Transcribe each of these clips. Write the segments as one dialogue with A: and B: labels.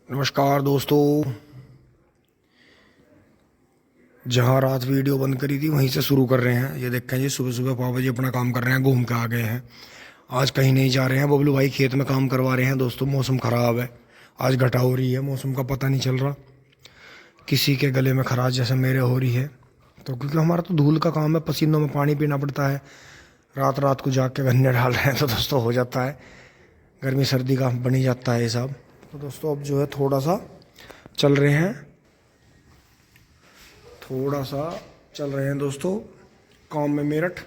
A: नमस्कार दोस्तों। जहाँ रात वीडियो बंद करी थी वहीं से शुरू कर रहे हैं। ये देखें जी, सुबह सुबह 5 बजे अपना काम कर रहे हैं, घूम के आ गए हैं। आज कहीं नहीं जा रहे हैं, बबलू भाई खेत में काम करवा रहे हैं। दोस्तों मौसम ख़राब है, आज घटा हो रही है, मौसम का पता नहीं चल रहा। किसी के गले में खराश जैसे मेरे हो रही है, तो क्योंकि हमारा तो धूल का काम है, पसीनों में पानी पीना पड़ता है। रात रात को जाग के गन्ने डाल रहे हैं तो दोस्तों हो जाता है, गर्मी सर्दी का बनी जाता है ये सब। तो दोस्तों अब जो है थोड़ा सा चल रहे हैं, दोस्तों काम में मेरठ,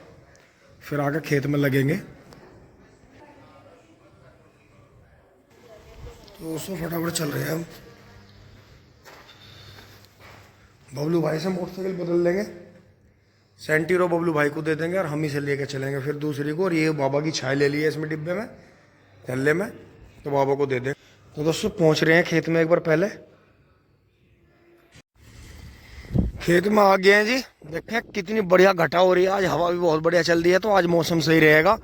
A: फिर आके खेत में लगेंगे। तो दोस्तों फटाफट चल रहे हैं हम। बबलू भाई से मोटरसाइकिल बदल लेंगे, सेंटीरो बबलू भाई को दे देंगे और हम ही से लेके चलेंगे फिर दूसरी को। और ये बाबा की छाई ले ली है इसमें डिब्बे में, थैले में, तो बाबा को दे दें। तो दोस्तों पहुंच रहे हैं खेत में। एक बार पहले खेत में आ गए हैं जी। देखें कितनी बढ़िया घटा हो रही है, आज हवा भी बहुत बढ़िया चल रही है, तो आज मौसम सही रहेगा।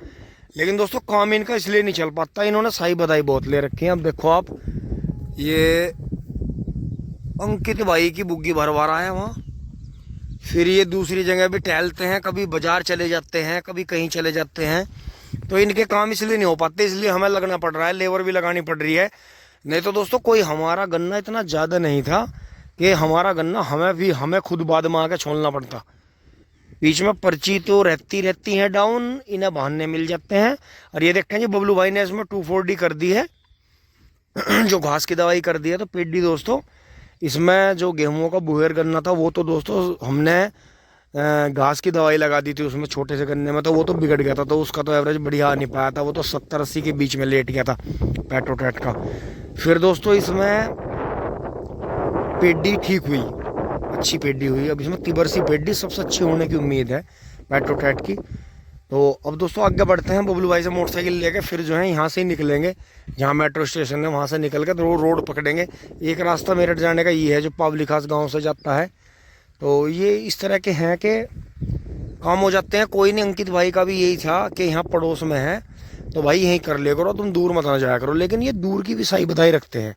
A: लेकिन दोस्तों काम इनका इसलिए नहीं चल पाता, इन्होंने सही बधाई बहुत ले रखी है। अब देखो आप, ये अंकित भाई की बुग्गी भरवा रहा है वहाँ, फिर ये दूसरी जगह भी टहलते हैं, कभी बाजार चले जाते हैं, कभी कहीं चले जाते हैं। तो इनके काम इसलिए नहीं हो पाते, इसलिए हमें लगना पड़ रहा है, लेबर भी लगानी पड़ रही है। नहीं तो दोस्तों कोई हमारा गन्ना इतना ज़्यादा नहीं था कि हमारा गन्ना हमें खुद बाद में आके छोलना पड़ता। बीच में पर्ची तो रहती है डाउन, इन्हें बहाने मिल जाते हैं। और ये देखें जी, बबलू भाई ने इसमें 2,4-D कर दी है जो घास की दवाई कर दी है। तो पेडी दोस्तों, इसमें जो गेहूं का बुहेर गन्ना था वो तो दोस्तों हमने घास की दवाई लगा दी थी उसमें, छोटे से गन्ने में, तो वो तो बिगड़ गया था, तो उसका तो एवरेज बढ़िया आ नहीं पाया था, वो तो 70-80 के बीच में लेट गया था पेट्रोटेट का। फिर दोस्तों इसमें पेडी ठीक हुई, अच्छी पेडी हुई। अब इसमें तिबरसी पेडी सबसे अच्छी होने की उम्मीद है पेट्रोटेट की। तो अब दोस्तों आगे बढ़ते हैं, बबलू भाई से मोटरसाइकिल लेके फिर जो है यहाँ से ही निकलेंगे, जहाँ मेट्रो स्टेशन है वहाँ से निकल के रोड पकड़ेंगे। एक रास्ता मेरठ जाने का ये है जो पावली खास गाँव से जाता है। तो ये इस तरह के हैं कि काम हो जाते हैं। कोई नहीं, अंकित भाई का भी यही था कि यहाँ पड़ोस में है तो भाई यहीं कर ले करो, तुम दूर मत ना जाया करो। लेकिन ये दूर की भी सही बधाई रखते हैं,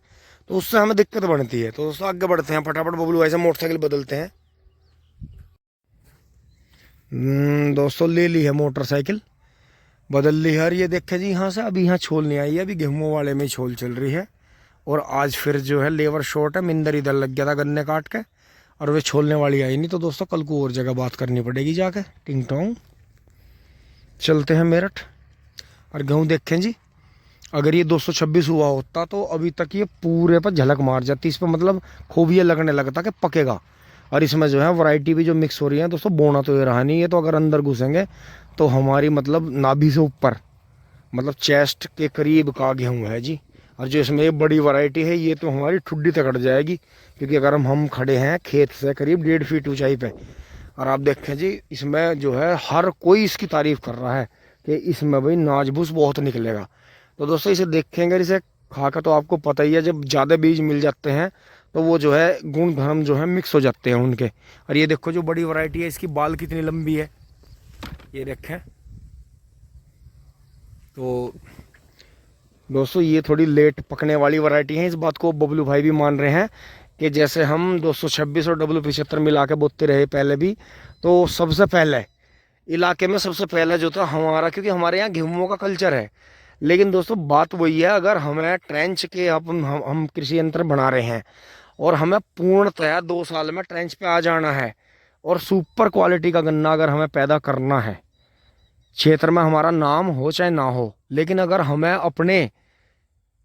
A: तो उससे हमें दिक्कत बनती है। तो दोस्तों आगे बढ़ते हैं, फटाफट बबलू भाई से मोटरसाइकिल बदलते हैं। दोस्तों ले ली है मोटरसाइकिल, बदल ली है। और ये देखे जी, यहाँ से अभी यहाँ छोल नहीं आई है, अभी गेहूं वाले में ही छोल चल रही है। और आज फिर जो है लेबर शॉर्ट है, मिंदर इधर लग गया था गन्ने काट के, और वे छोलने वाली आई नहीं। तो दोस्तों कल को और जगह बात करनी पड़ेगी जाके। टिंग टोंग चलते हैं मेरठ। और गेहूँ देखें जी, अगर ये 226 हुआ होता तो अभी तक ये पूरे पर झलक मार जाती, इस पर मतलब खूब ये लगने लगता कि पकेगा। और इसमें जो है वैरायटी भी जो मिक्स हो रही है दोस्तों, बोना तो ये रहा नहीं है। तो अगर अंदर घुसेंगे तो हमारी मतलब नाभि से ऊपर, मतलब चेस्ट के करीब का गेहूँ है जी। और जो इसमें ये बड़ी वैरायटी है, ये तो हमारी ठुड्डी तक अट जाएगी, क्योंकि अगर हम खड़े हैं खेत से करीब 1.5 फीट ऊंचाई पे। और आप देखें जी, इसमें जो है हर कोई इसकी तारीफ कर रहा है कि इसमें भाई नाजबूस बहुत निकलेगा। तो दोस्तों इसे देखेंगे, इसे खाकर तो आपको पता ही है, जब ज़्यादा बीज मिल जाते हैं तो वो जो है गुण धर्म जो है मिक्स हो जाते हैं उनके। और ये देखो जो बड़ी वैरायटी है, इसकी बाल कितनी लंबी है, ये देखें। तो दोस्तों ये थोड़ी लेट पकने वाली वैरायटी है, इस बात को बबलू भाई भी मान रहे हैं कि जैसे हम 226 और W75 मिला के बोते रहे पहले भी, तो सबसे पहले इलाके में सबसे पहले जो था हमारा, क्योंकि हमारे यहाँ गेहूं का कल्चर है। लेकिन दोस्तों बात वही है, अगर हमें ट्रेंच के हम कृषि यंत्र बना रहे हैं और हमें पूर्णतया 2 साल में ट्रेंच पे आ जाना है, और सुपर क्वालिटी का गन्ना अगर हमें पैदा करना है, क्षेत्र में हमारा नाम हो चाहे ना हो, लेकिन अगर हमें अपने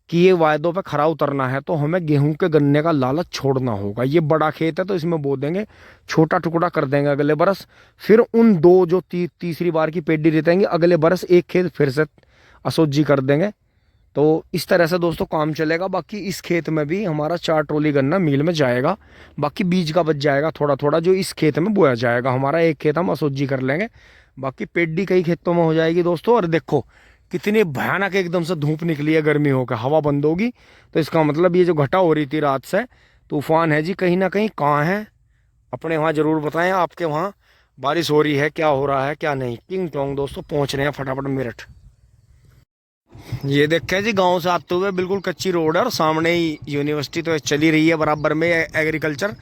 A: किए वायदों पे खरा उतरना है तो हमें गेहूं के गन्ने का लालच छोड़ना होगा। ये बड़ा खेत है तो इसमें बो देंगे, छोटा टुकड़ा कर देंगे अगले बरस, फिर उन दो जो तीसरी बार की पेडी रहतेंगे, अगले बरस एक खेत फिर से असोजी कर देंगे। तो इस तरह से दोस्तों काम चलेगा। बाकी इस खेत में भी हमारा 4 ट्रॉली गन्ना मिल में जाएगा, बाकी बीज का बच जाएगा थोड़ा थोड़ा, जो इस खेत में बोया जाएगा। हमारा एक खेत हम असोजी कर लेंगे, बाकी पेडी कई खेतों में हो जाएगी दोस्तों। और देखो कितनी भयानक एकदम से धूप निकली है, गर्मी होकर हवा बंद होगी, तो इसका मतलब ये जो घटा हो रही थी रात से, तूफान है जी कहीं ना कहीं। कहाँ है अपने वहाँ ज़रूर बताएं, आपके वहाँ बारिश हो रही है, क्या हो रहा है क्या नहीं। किंग टोंग दोस्तों पहुँच रहे हैं फटाफट मेरठ। ये देखें जी, गांव से आते हुए बिल्कुल कच्ची रोड है और सामने ही यूनिवर्सिटी तो चल ही रही है बराबर में, एग्रीकल्चर,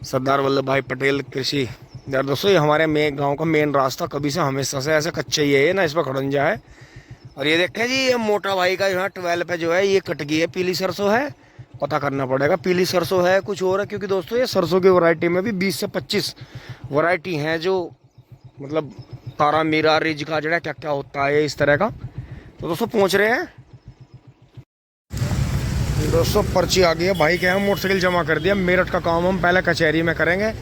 A: सरदार वल्लभ भाई पटेल कृषि। यार दोस्तों, ये हमारे गांव का मेन रास्ता कभी से हमेशा से ऐसे कच्चा ही है, ना इस पर खड़ंजा है। और ये देखें जी, ये मोटा भाई का यहाँ 12 पे जो है ये कट गई है, पीली सरसों है। पता करना पड़ेगा पीली सरसों है कुछ और है, क्योंकि दोस्तों ये सरसों की वैरायटी में भी 20 से 25 वैरायटी हैं, जो मतलब तारा मीरा रिज का जो है क्या क्या होता है इस तरह का। तो दोस्तों पहुंच रहे हैं दोस्तों, पर्ची आ गई है भाई के यहाँ, मोटरसाइकिल जमा कर दिया। मेरठ का काम हम पहले कचहरी में करेंगे,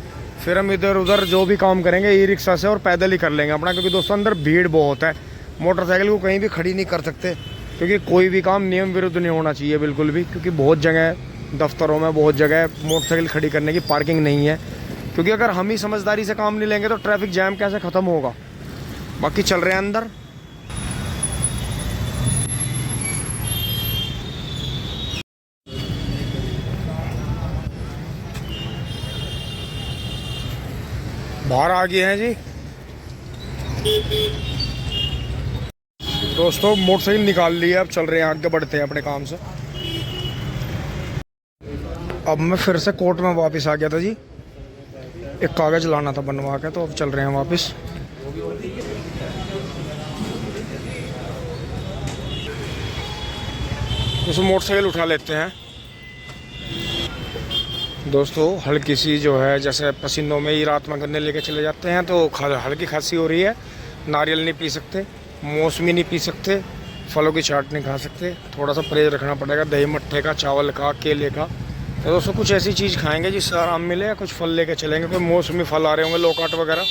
A: फिर हम इधर उधर जो भी काम करेंगे ई रिक्शा से और पैदल ही कर लेंगे अपना, क्योंकि दोस्तों अंदर भीड़ बहुत है। मोटरसाइकिल को कहीं भी खड़ी नहीं कर सकते, क्योंकि कोई भी काम नियम विरुद्ध नहीं होना चाहिए बिल्कुल भी, क्योंकि बहुत जगह दफ्तरों में बहुत जगह मोटरसाइकिल खड़ी करने की पार्किंग नहीं है। क्योंकि अगर हम ही समझदारी से काम नहीं लेंगे तो ट्रैफिक जैम कैसे ख़त्म होगा। बाकी चल रहे हैं अंदर। बाहर आ गए हैं जी दोस्तों, मोटरसाइकिल निकाल ली है, अब चल रहे हैं आगे, बढ़ते हैं अपने काम से। अब मैं फिर से कोर्ट में वापस आ गया था जी, एक कागज़ लाना था बनवा के, तो अब चल रहे हैं वापस। दोस्तों मोटरसाइकिल उठा लेते हैं दोस्तों। हल्की सी जो है जैसे पसीनों में ही रात में गन्ने लेके चले जाते हैं, तो हल्की खांसी हो रही है। नारियल नहीं पी सकते, मौसमी नहीं पी सकते, फलों की चाट नहीं खा सकते, थोड़ा सा परहेज रखना पड़ेगा दही मट्ठे का, चावल का, केले का। तो दोस्तों कुछ ऐसी चीज़ खाएंगे जिससे आराम मिले, या कुछ फल लेके चलेंगे, कोई मौसमी फल आ रहे होंगे, लोकाट वगैरह।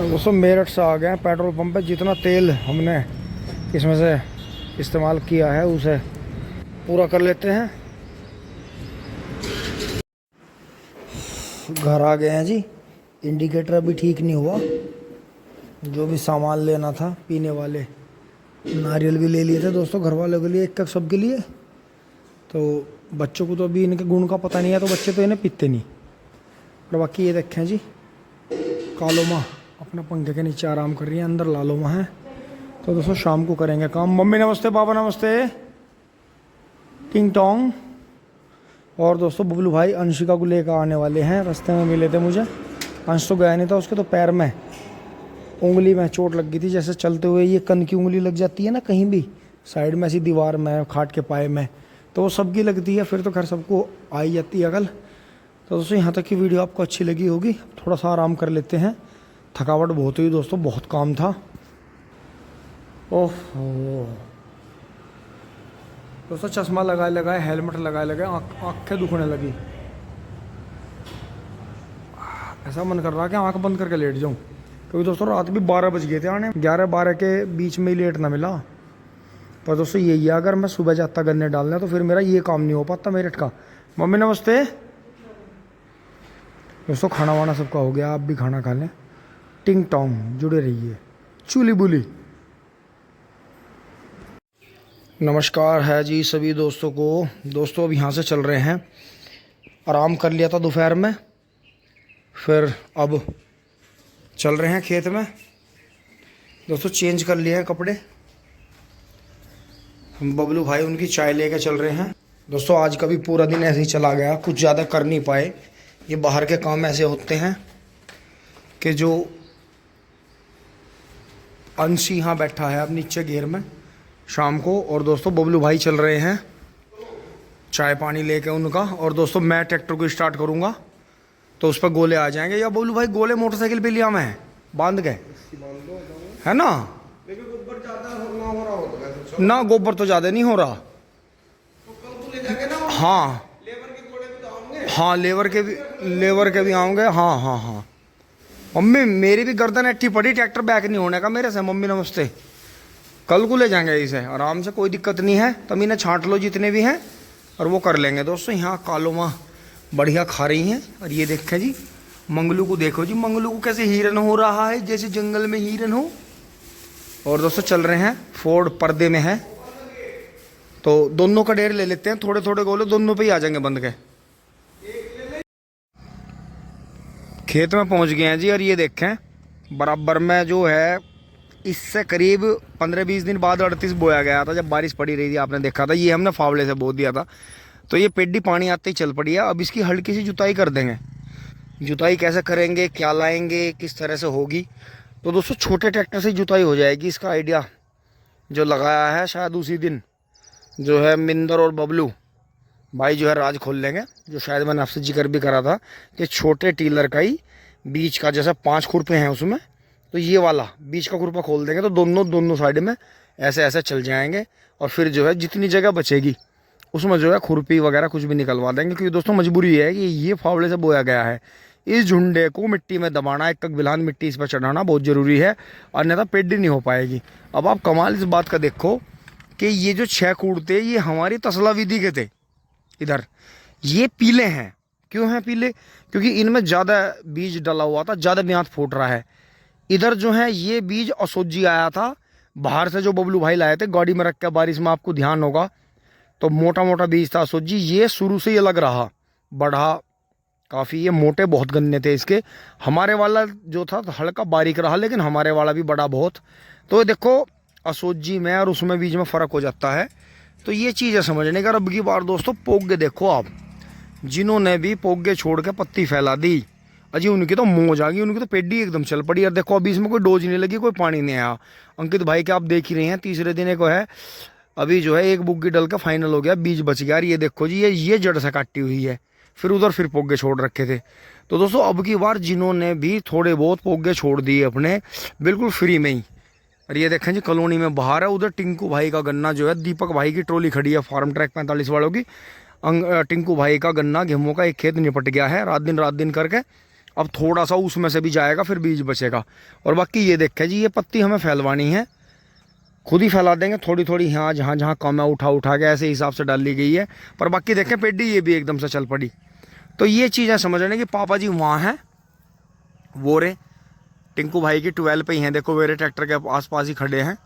A: दोस्तों मेरठ से आ गए हैं पेट्रोल पंप पे। जितना तेल हमने इसमें से इस्तेमाल किया है उसे पूरा कर लेते हैं। घर आ गए हैं जी, इंडिकेटर अभी ठीक नहीं हुआ। जो भी सामान लेना था पीने वाले, नारियल भी ले लिए थे दोस्तों घर वालों के लिए, एक कप सबके लिए। तो बच्चों को तो अभी इनके गुण का पता नहीं है, तो बच्चे तो इन्हें पीते नहीं। और बाकी ये देखें जी, कालो माँ अपने पंखे के नीचे आराम कर रही है, अंदर लालो माँ है। तो दोस्तों शाम को करेंगे काम। मम्मी नमस्ते, पापा नमस्ते, टिंग टोंग। और दोस्तों बबलू भाई अंशिका को लेकर आने वाले हैं, रास्ते में मिले थे मुझे। अंश तो गया नहीं था, उसके तो पैर में उंगली में चोट लग गई थी, जैसे चलते हुए ये कन की उंगली लग जाती है ना कहीं भी साइड में, ऐसी दीवार में, खाट के पाए में, तो वो सबकी लगती है, फिर तो खैर सबको आ ही जाती है अकल। तो दोस्तों यहाँ तक की वीडियो आपको अच्छी लगी होगी। थोड़ा सा आराम कर लेते हैं, थकावट बहुत हुई दोस्तों, बहुत काम था। ओहो दोस्तों, चश्मा लगाए लगाए, हेलमेट लगाए लगाए आँखें दुखने लगी। ऐसा मन कर रहा कि आँख बंद करके लेट जाऊँ, क्योंकि दोस्तों रात भी 12 बज गए थे आने, 11-12 के बीच में ही लेट ना मिला। पर दोस्तों यही है, अगर मैं सुबह जाता गन्ने डालने तो फिर मेरा ये काम नहीं हो पाता मेरठ का। मम्मी नमस्ते। दोस्तों खाना वाना सबका हो गया, आप भी खाना खा लें। टिंग टोंग जुड़े रहिए, चूली बुली। नमस्कार है जी सभी दोस्तों को। दोस्तों अब यहाँ से चल रहे हैं, आराम कर लिया था दोपहर में, फिर अब चल रहे हैं खेत में। दोस्तों चेंज कर लिए हैं कपड़े, हम बबलू भाई उनकी चाय लेकर चल रहे हैं। दोस्तों आज का भी पूरा दिन ऐसे ही चला गया, कुछ ज़्यादा कर नहीं पाए। ये बाहर के काम ऐसे होते हैं कि जो अंशी यहाँ बैठा है अब नीचे घेर में शाम को, और दोस्तों बबलू भाई चल रहे हैं चाय पानी लेके उनका। और दोस्तों मैं ट्रैक्टर को स्टार्ट करूँगा तो उस पर गोले आ जाएंगे, या बबलू भाई गोले मोटरसाइकिल पे लिया मैं बांध गए है ना। लेकिन गोबर ज़्यादा हो रहा होता है ना, गोबर तो ज़्यादा नहीं हो रहा। तो कल को ले जाके ना, हाँ लेबर के गोले भी आएंगे, हाँ लेबर के भी आएंगे। हाँ हाँ हाँ मम्मी मेरी भी गर्दन अट्ठी पड़ी, ट्रैक्टर बैक नहीं होने का मेरे से। मम्मी नमस्ते, कल को ले जाएंगे इसे आराम से, कोई दिक्कत नहीं है। तब इन्हें छांट लो जितने भी हैं और वो कर लेंगे। दोस्तों यहाँ कालो माँ बढ़िया खा रही हैं। और ये देखें जी मंगलू को, देखो जी मंगलू को कैसे हिरन हो रहा है, जैसे जंगल में हिरन हो। और दोस्तों चल रहे हैं, फोर्ड पर्दे में है, तो दोनों का ढेर ले लेते हैं, थोड़े थोड़े गोले दोनों पे ही आ जाएंगे बंद के। खेत में पहुंच गए हैं जी, और ये देखें बराबर में जो है इससे करीब 15-20 दिन बाद 38 बोया गया था, जब बारिश पड़ी रही थी, आपने देखा था। ये हमने फावड़े से बो दिया था, तो ये पेड्डी पानी आते ही चल पड़ी है। अब इसकी हल्की सी जुताई कर देंगे। जुताई कैसे करेंगे, क्या लाएंगे, किस तरह से होगी, तो दोस्तों छोटे ट्रैक्टर से जुताई हो जाएगी। इसका आइडिया जो लगाया है शायद उसी दिन जो है मिंदर और बबलू भाई जो है राज खोल लेंगे, जो शायद मैंने आपसे जिक्र भी करा था कि छोटे टीलर का ही बीच का जैसे 5 खुरपे हैं उसमें, तो ये वाला बीच का खुरपा खोल देंगे तो दोनों साइड में ऐसे ऐसे चल जाएंगे। और फिर जो है जितनी जगह बचेगी उसमें जो है खुरपी वगैरह कुछ भी निकलवा देंगे, क्योंकि दोस्तों मजबूरी है कि ये फावड़े से बोया गया है। इस झुंडे को मिट्टी में दबाना, एक बिलान मिट्टी इस पर चढ़ाना बहुत ज़रूरी है, अन्यथा पेड्डी नहीं हो पाएगी। अब आप कमाल इस बात का देखो कि ये जो 6 कूड़ थे ये हमारी तसला विधि के थे। इधर ये पीले हैं, क्यों हैं पीले? क्योंकि इनमें ज़्यादा बीज डला हुआ था, ज़्यादा ब्यात फूट रहा है। इधर जो है ये बीज असोजी आया था बाहर से, जो बबलू भाई लाए थे गाड़ी में रख के, बारिश में आपको ध्यान होगा, तो मोटा मोटा बीज था असोजी। ये शुरू से ही अलग रहा, बढ़ा काफ़ी, ये मोटे बहुत गन्ने थे इसके। हमारे वाला जो था हल्का बारीक रहा, लेकिन हमारे वाला भी बड़ा बहुत। तो ये देखो असोजी में और उसमें बीज में फ़र्क हो जाता है। तो ये चीज़ है समझने का। अब की बार दोस्तों पोगे देखो आप, जिन्होंने भी पोगे छोड़ के पत्ती फैला दी, अजी उनकी तो मौज आ गई, उनकी तो पेड्डी एकदम चल पड़ी। यार देखो अभी इसमें कोई डोज नहीं लगी, कोई पानी नहीं आया। अंकित भाई के आप देख ही रहे हैं, तीसरे दिन को है अभी जो है एक बुग्गी डल के फाइनल हो गया, बीज बच गया। ये देखो जी, ये जड़ से काटी हुई है, फिर उधर फिर पोगे छोड़ रखे थे। तो दोस्तों अब की बार जिन्होंने भी थोड़े बहुत पोगे छोड़ दिए अपने बिल्कुल फ्री में ही, और ये देखें जी कॉलोनी में बाहर है, उधर टिंकू भाई का गन्ना जो है, दीपक भाई की ट्रॉली खड़ी है फार्म ट्रैक 45 वालों की। टिंकू भाई का गन्ना गेहूं का एक खेत निपट गया है रात दिन करके। अब थोड़ा सा उसमें से भी जाएगा, फिर बीज बचेगा। और बाकी ये देखें जी, ये पत्ती हमें फैलवानी है, खुद ही फैला देंगे थोड़ी थोड़ी, यहाँ जहाँ जहाँ कम है उठा के ऐसे हिसाब से डाल ली गई है। पर बाकी देखें पेड्डी ये भी एकदम से चल पड़ी। तो ये चीज़ें समझने कि पापा जी वहाँ हैं, वो रे टिंकू भाई की 12 पे ही हैं, देखो मेरे ट्रैक्टर के आसपास ही खड़े हैं।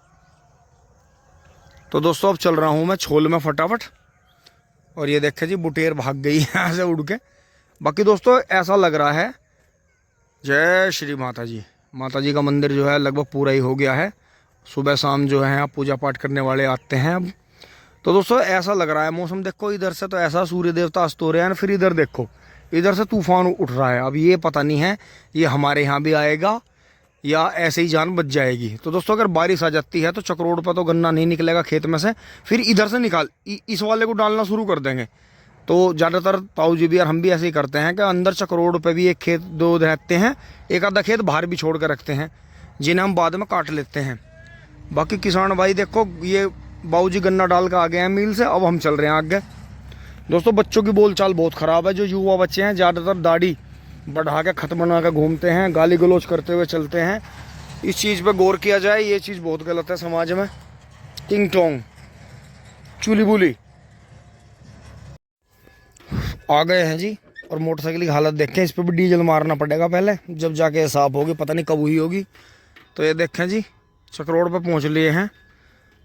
A: तो दोस्तों अब चल रहा हूँ मैं छोल में फटाफट, और ये देखें जी बुटेर भाग गई यहाँ से उड़ के। बाकी दोस्तों ऐसा लग रहा है, जय श्री माता जी, माता जी का मंदिर जो है लगभग पूरा ही हो गया है। सुबह शाम जो है आप पूजा पाठ करने वाले आते हैं अब। तो दोस्तों ऐसा लग रहा है मौसम, देखो इधर से तो ऐसा सूर्य देवता अस्त हो रहे हैं, फिर इधर देखो इधर से तूफान उठ रहा है। अब ये पता नहीं है ये हमारे यहाँ भी आएगा या ऐसे ही जान बच जाएगी। तो दोस्तों अगर बारिश आ जाती है तो चक्रोड़ पर तो गन्ना नहीं निकलेगा खेत में से, फिर इधर से निकाल इस वाले को डालना शुरू कर देंगे। तो ज़्यादातर ताऊ जी भी और हम भी ऐसे ही करते हैं कि अंदर चक्रोड़ पे भी एक खेत दो रहते हैं, एक आधा खेत बाहर भी छोड़ कर रखते हैं, जिन्हें हम बाद में काट लेते हैं। बाकी किसान भाई देखो ये बाबूजी गन्ना डाल कर आ गए हैं मिल से, अब हम चल रहे हैं आगे। दोस्तों बच्चों की बोलचाल बहुत ख़राब है, जो युवा बच्चे हैं ज़्यादातर दाढ़ी बढ़ा के खत बना कर घूमते हैं, गाली गलौज करते हुए चलते हैं। इस चीज़ पे गौर किया जाए, ये चीज़ बहुत गलत है समाज में। टिंग टोंग चूली बुली आ गए हैं जी, और मोटरसाइकिल की हालत देखें, इस पर भी डीजल मारना पड़ेगा पहले, जब जाके साफ होगी, पता नहीं कब हुई होगी। तो ये देखें जी चक्रोड़ पे पहुंच लिए हैं,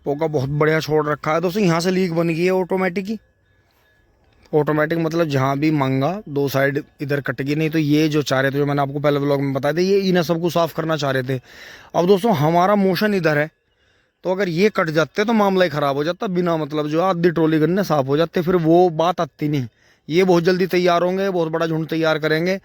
A: पोका बहुत बढ़िया छोड़ रखा है। दोस्तों यहाँ से लीक बन गई है ऑटोमेटिक ही, ऑटोमेटिक मतलब जहाँ भी मांगा 2 साइड इधर कट गई। नहीं तो ये जो चाह रहे थे, जो मैंने आपको पहले ब्लॉग में बताया था, ये इन्हें सबको साफ़ करना चाह रहे थे। अब दोस्तों हमारा मोशन इधर है, तो अगर ये कट जाते तो मामला ही ख़राब हो जाता, बिना मतलब जो आधी ट्रॉली गन्ने साफ़ हो जाते, फिर वो बात आती नहीं। ये बहुत जल्दी तैयार होंगे, बहुत बड़ा झुंड तैयार करेंगे,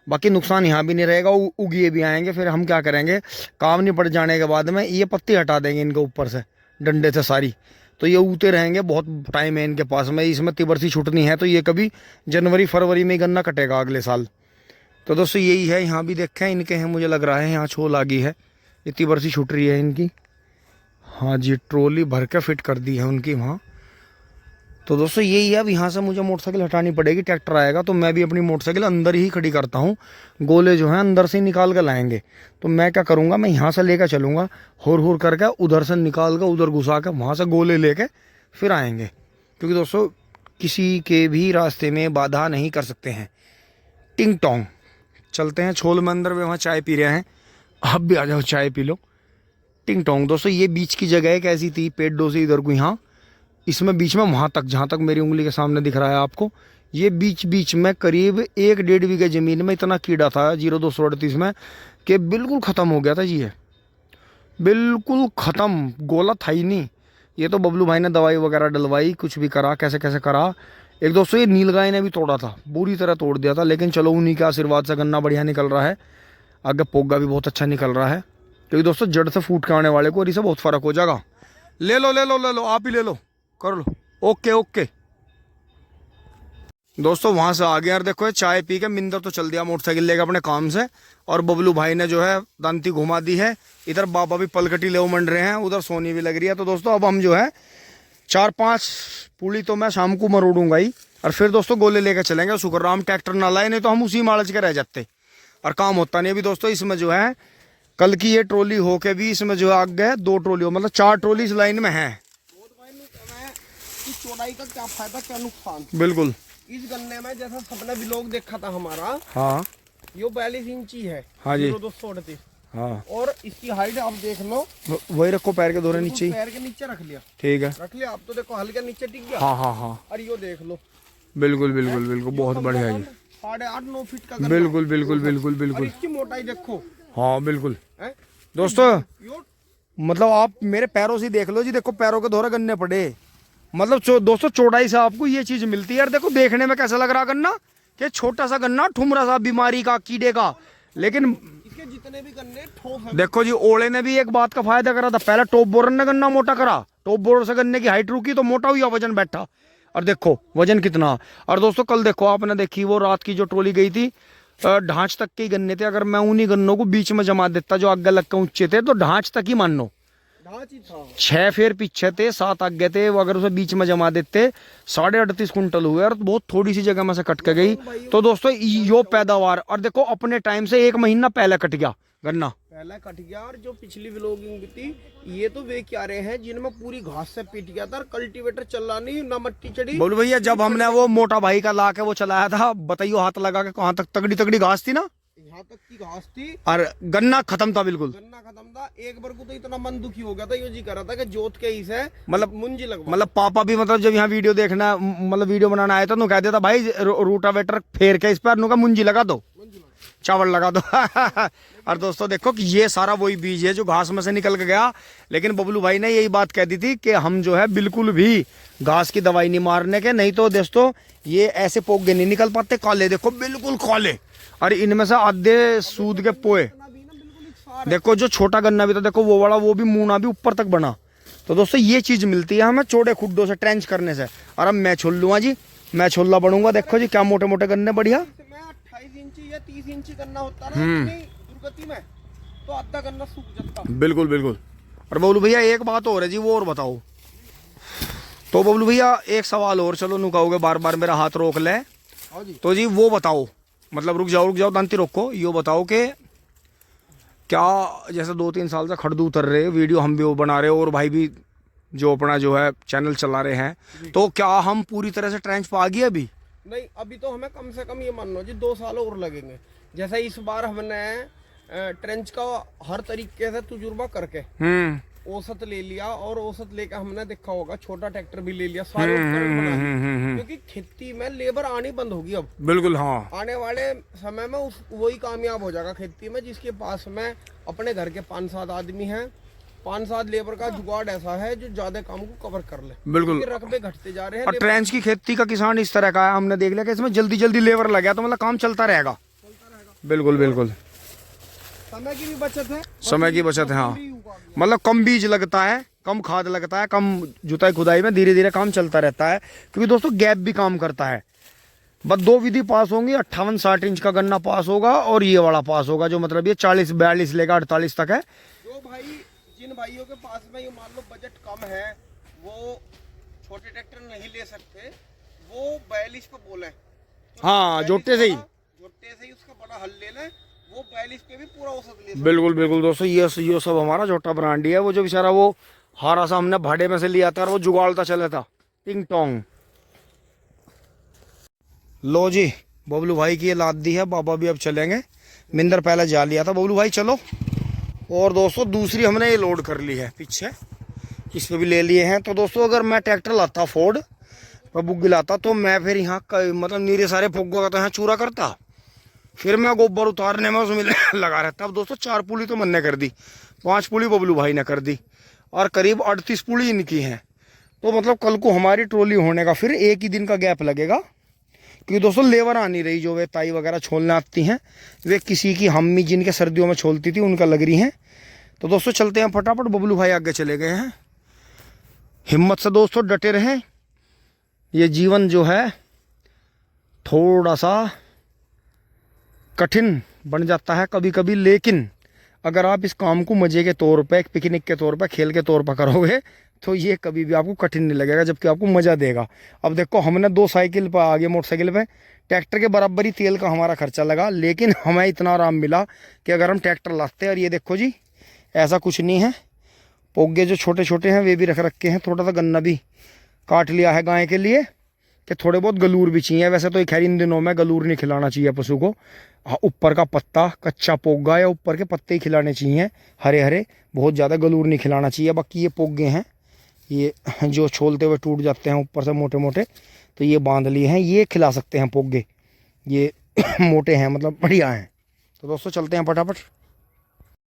A: बाकी नुकसान यहाँ भी नहीं रहेगा, उगिए भी आएंगे। फिर हम क्या करेंगे, काम नहीं पड़ जाने के बाद में ये पत्ती हटा देंगे इनके ऊपर से डंडे से सारी, तो ये उगते रहेंगे। बहुत टाइम है इनके पास में, इसमें तिबरसी छुटनी है, तो ये कभी जनवरी फरवरी में गन्ना कटेगा अगले साल। तो दोस्तों यही है, यहाँ भी देखें इनके हैं, मुझे लग रहा है यहाँ छोल आ गई है, ये तिबरसी छुट रही है इनकी। हाँ जी ट्रॉली भर के फिट कर दी है उनकी वहाँ। तो दोस्तों यही है, अब यहाँ से मुझे मोटरसाइकिल हटानी पड़ेगी, ट्रैक्टर आएगा तो मैं भी अपनी मोटरसाइकिल अंदर ही खड़ी करता हूँ, गोले जो हैं अंदर से निकाल कर लाएंगे। तो मैं क्या करूँगा, मैं यहाँ से लेकर चलूँगा, हुर करके उधर से निकाल कर उधर घुसा कर वहाँ से गोले लेके फिर आएंगे, क्योंकि दोस्तों किसी के भी रास्ते में बाधा नहीं कर सकते हैं। टिंग टोंग चलते हैं छोल में अंदर, वे वहाँ चाय पी रहे हैं, आप भी आ जाओ चाय पी लो। टिंग टोंग दोस्तों ये बीच की जगह एक ऐसी थी, पेड़ से इधर को यहाँ, इसमें बीच में वहाँ तक जहाँ तक मेरी उंगली के सामने दिख रहा है आपको, ये बीच में करीब 1-1.5 बीघे ज़मीन में इतना कीड़ा था 0238 में कि बिल्कुल ख़त्म हो गया था जी ये। बिल्कुल ख़त्म, गोला था ही नहीं। ये तो बबलू भाई ने दवाई वगैरह डलवाई, कुछ भी करा, कैसे कैसे करा। एक दोस्तों ये नीलगाय ने भी तोड़ा था, बुरी तरह तोड़ दिया था, लेकिन चलो उन्हीं के आशीर्वाद से गन्ना बढ़िया निकल रहा है। आगे पोगा भी बहुत अच्छा निकल रहा है, क्योंकि दोस्तों जड़ से फूट के आने वाले को और इससे बहुत फ़र्क हो जाएगा। ले लो ले लो ले लो, आप ही ले लो, कर लो। ओके ओके दोस्तों, वहाँ से आ गए यार। देखो ये चाय पी के मिंदर तो चल दिया मोटरसाइकिल लेकर अपने काम से, और बबलू भाई ने जो है दांती घुमा दी है। इधर बाबा भी पलकटी ले मंड रहे हैं, उधर सोनी भी लग रही है। तो दोस्तों अब हम जो है 4-5 पूड़ी तो मैं शाम को मरोड़ूंगा ही, और फिर दोस्तों गोले लेकर चलेंगे। शुक्रराम ट्रैक्टर ना लाए, नहीं तो हम उसी मालच के रह जाते और काम होता नहीं। अभी दोस्तों इसमें जो है कल की ये ट्रॉली होके भी इसमें जो है आगे 2 ट्रॉली हो, मतलब 4 ट्रॉली इस लाइन में है।
B: चौड़ाई का क्या फायदा क्या नुकसान।
A: बिल्कुल,
B: इस गन्ने में जैसा सबने व्लॉग देखा था हमारा,
A: हाँ
B: ये 42 इंची है।
A: हाँ जी,
B: 238।
A: हाँ,
B: और इसकी हाइट आप देख लो,
A: वही रखो, पैर के दोरे नीचे,
B: पैर के नीचे रख लिया,
A: ठीक है,
B: रख लिया। आप तो देखो हल्के नीचे टिक गया।
A: हाँ हाँ हाँ,
B: और ये देख लो,
A: बिल्कुल बिल्कुल बिल्कुल, बहुत बढ़िया जी,
B: 8.5-9 फीट का गन्ना।
A: बिल्कुल बिल्कुल बिल्कुल
B: और
A: बिल्कुल,
B: इसकी मोटाई देखो।
A: हाँ बिल्कुल
B: है?
A: दोस्तों,
B: यो
A: मतलब आप मेरे पैरों से देख लो जी, देखो पैरों के दोरे गन्ने पड़े। मतलब दोस्तों चौड़ाई से आपको ये चीज मिलती है यार। देखो देखने में कैसा लग रहा गन्ना, कि छोटा सा गन्ना, ठुमरा सा, बीमारी का, कीड़े का, लेकिन
B: इसके जितने भी गन्ने ठोस हैं।
A: देखो जी ओले ने भी एक बात का फायदा करा था। पहले टॉप बोरर ने गन्ना मोटा करा, टॉप बोरर से गन्ने की हाइट रुकी तो मोटा हुआ, वजन बैठा, और देखो वजन कितना। और दोस्तों कल देखो आपने देखी वो रात की जो ट्रॉली गई थी, ढांच तक के गन्ने थे। अगर मैं उन्हीं गन्नों को बीच में जमा देता जो आगे लग के ऊंचे थे, तो ढांच तक ही मान लो,
B: ढांच ही था।
A: 6 फेर पीछे थे, 7 आगे थे। वो अगर उसे बीच में जमा देते 38.5 कुंटल हुए, और बहुत थोड़ी सी जगह में से कट के गई। तो दोस्तों यो पैदावार, और देखो अपने टाइम से 1 महीना पहले कट गया गन्ना,
B: पहला कट गया। और जो पिछली व्लॉगिंग भी थी, ये तो वे क्या रहे हैं जिनमें पूरी घास से पीट गया था, कल्टीवेटर चल रहा नहीं, ना मट्टी चढ़ी।
A: बोलो भैया, जब हमने वो मोटा भाई का ला के वो चलाया था, बताइयो हाथ लगा के कहाँ तक तगड़ी तगड़ी घास थी ना,
B: यहाँ तक की घास थी,
A: और गन्ना खत्म था बिल्कुल।
B: गन्ना खत्म था। एक बार को तो इतना मन दुखी हो गया था, यो जी कर रहा था कि जोत के इसे
A: मतलब
B: मुंजी लगवा।
A: मतलब पापा भी, मतलब जब यहाँ वीडियो देखना, मतलब वीडियो बनाना आया था, नु कह देता भाई रूटावेटर फेर के इस पर नु का मुंजी लगा दो, चावल लगा दो। और दोस्तों देखो कि ये सारा वही बीज है जो घास में से निकल के गया। लेकिन बबलू भाई ने यही बात कह दी थी कि हम जो है बिल्कुल भी घास की दवाई नहीं मारने के, नहीं तो दोस्तों ये ऐसे पोगे नहीं निकल पाते। काले देखो बिल्कुल काले, और इनमें से आधे सूद के पोए। देखो जो छोटा गन्ना भी था, देखो वो वाला, वो भी मुंह भी ऊपर तक बना। तो दोस्तों ये चीज मिलती है हमें चौड़े खुड्डों से ट्रेंच करने से। और अब मैं छोल लूंगा जी, मैं छोलना बढ़ूंगा। देखो जी क्या मोटे मोटे गन्ने बढ़िया।
B: 28 इंची या 30 इंची गन्ना होता ना दुर्गति में, तो आधा गन्ना सूख जाता।
A: बिल्कुल बिल्कुल। और बबलू भैया एक बात और है जी, वो और बताओ। तो बबलू भैया एक सवाल और, चलो नु कहोगे बार बार मेरा हाथ रोक ले, तो जी वो बताओ, मतलब रुक जाओ दांती रोको, यो बताओ कि क्या जैसे 2-3 साल से खड़दू उतर रहे, वीडियो हम भी वो बना रहे और भाई भी जो अपना जो है चैनल चला रहे हैं, तो क्या हम पूरी तरह से ट्रेंच पा गए अभी?
B: नहीं, अभी तो हमें कम से कम ये मान लो जी 2 साल और लगेंगे। जैसे इस बार हमने ट्रेंच का हर तरीके से तजुर्बा करके औसत ले लिया, और औसत लेकर हमने देखा होगा छोटा ट्रैक्टर भी ले लिया, सारे उपकरण बना लिए, क्योंकि खेती में लेबर आनी बंद होगी अब।
A: बिल्कुल हाँ,
B: आने वाले समय में वही कामयाब हो जाएगा खेती में जिसके पास में अपने घर के 5-7 आदमी हैं, 5-7 लेबर का जुगाड़ ऐसा है जो ज्यादा काम को कवर कर ले।
A: बिल्कुल
B: रकबे घटते जा रहे हैं।
A: और ट्रेंच की खेती का किसान इस तरह का है, हमने देख लिया कि इसमें जल्दी जल्दी लेबर लग गया तो मतलब काम चलता रहेगा। बिल्कुल बिल्कुल,
B: समय की भी बचत है,
A: समय की बचत है, हाँ। मतलब कम बीज लगता है, कम खाद लगता है, कम जुताई खुदाई में धीरे धीरे काम चलता रहता है। क्योंकि दोस्तों गैप भी काम करता है। बस 2 विधि पास होंगी, 58-60 इंच का गन्ना पास होगा, और ये वाला पास होगा जो मतलब ये 40-42 लेकर 48 तक है।
B: जो भाई जिन भाइयों के पास में ये मान लो बजट कम है, वो छोटे ट्रैक्टर नहीं ले सकते, वो 42 पे बोले,
A: हाँ जोटे से ही
B: उसका बड़ा हल ले लें, वो 42 पे भी पूरा औसत ले।
A: बिल्कुल बिल्कुल दोस्तों, ये सब हमारा छोटा ब्रांडी है। वो जो बेचारा वो हारा सा हमने भाड़े में से लिया था और वो जुगाड़ता चला था, टिंग टोंग। लो जी बबलू भाई की ये लाद दी है, बाबा भी अब चलेंगे। मिंदर पहले जा लिया था, बबलू भाई चलो। और दोस्तों दूसरी हमने ये लोड कर ली है पीछे, इस पे भी ले लिए हैं। तो दोस्तों अगर मैं ट्रैक्टर लाता फोर्ड पर बुग्गी लाता, तो मैं फिर यहाँ मतलब नीरे सारे फुग्गों का तो यहाँ चूरा करता, फिर मैं गोबर उतारने में उसमें लगा रहता। अब दोस्तों 4 पुली तो मैंने कर दी, 5 पुली बबलू भाई ने कर दी और करीब 38 पुली इनकी हैं। तो मतलब कल को हमारी ट्रॉली होने का फिर एक ही दिन का गैप लगेगा, क्योंकि दोस्तों लेबर आ नहीं रही। जो वे ताई वगैरह छोलने आती हैं, वे किसी की हम्मी जिनके सर्दियों में छोलती थी उनका लग रही हैं। तो दोस्तों चलते हैं फटाफट, बबलू भाई आगे चले गए हैं। हिम्मत से दोस्तों डटे रहें। ये जीवन जो है थोड़ा सा कठिन बन जाता है कभी कभी, लेकिन अगर आप इस काम को मज़े के तौर पे, एक पिकनिक के तौर पे, खेल के तौर पर करोगे तो ये कभी भी आपको कठिन नहीं लगेगा, जबकि आपको मज़ा देगा। अब देखो हमने 2 साइकिल पर आगे मोटरसाइकिल पे ट्रैक्टर के बराबर ही तेल का हमारा खर्चा लगा, लेकिन हमें इतना आराम मिला कि अगर हम ट्रैक्टर लाते हैं। और ये देखो जी ऐसा कुछ नहीं है, पोगे जो छोटे छोटे हैं वे भी रख रखे हैं। थोड़ा सा गन्ना भी काट लिया है गाय के लिए कि थोड़े बहुत गलूर भी चाहिए। वैसे तो खैर इन दिनों में गलूर नहीं खिलाना चाहिए पशु को। हाँ, ऊपर का पत्ता कच्चा पोगा या ऊपर के पत्ते ही खिलाने चाहिए, हरे हरे, बहुत ज़्यादा गलूर नहीं खिलाना चाहिए। बाकी ये पोगे हैं, ये जो छोलते हुए टूट जाते हैं ऊपर से मोटे मोटे, तो ये बांध लिए हैं, ये खिला सकते हैं पोगे। ये मोटे हैं, मतलब बढ़िया हैं। तो दोस्तों चलते हैं फटाफट।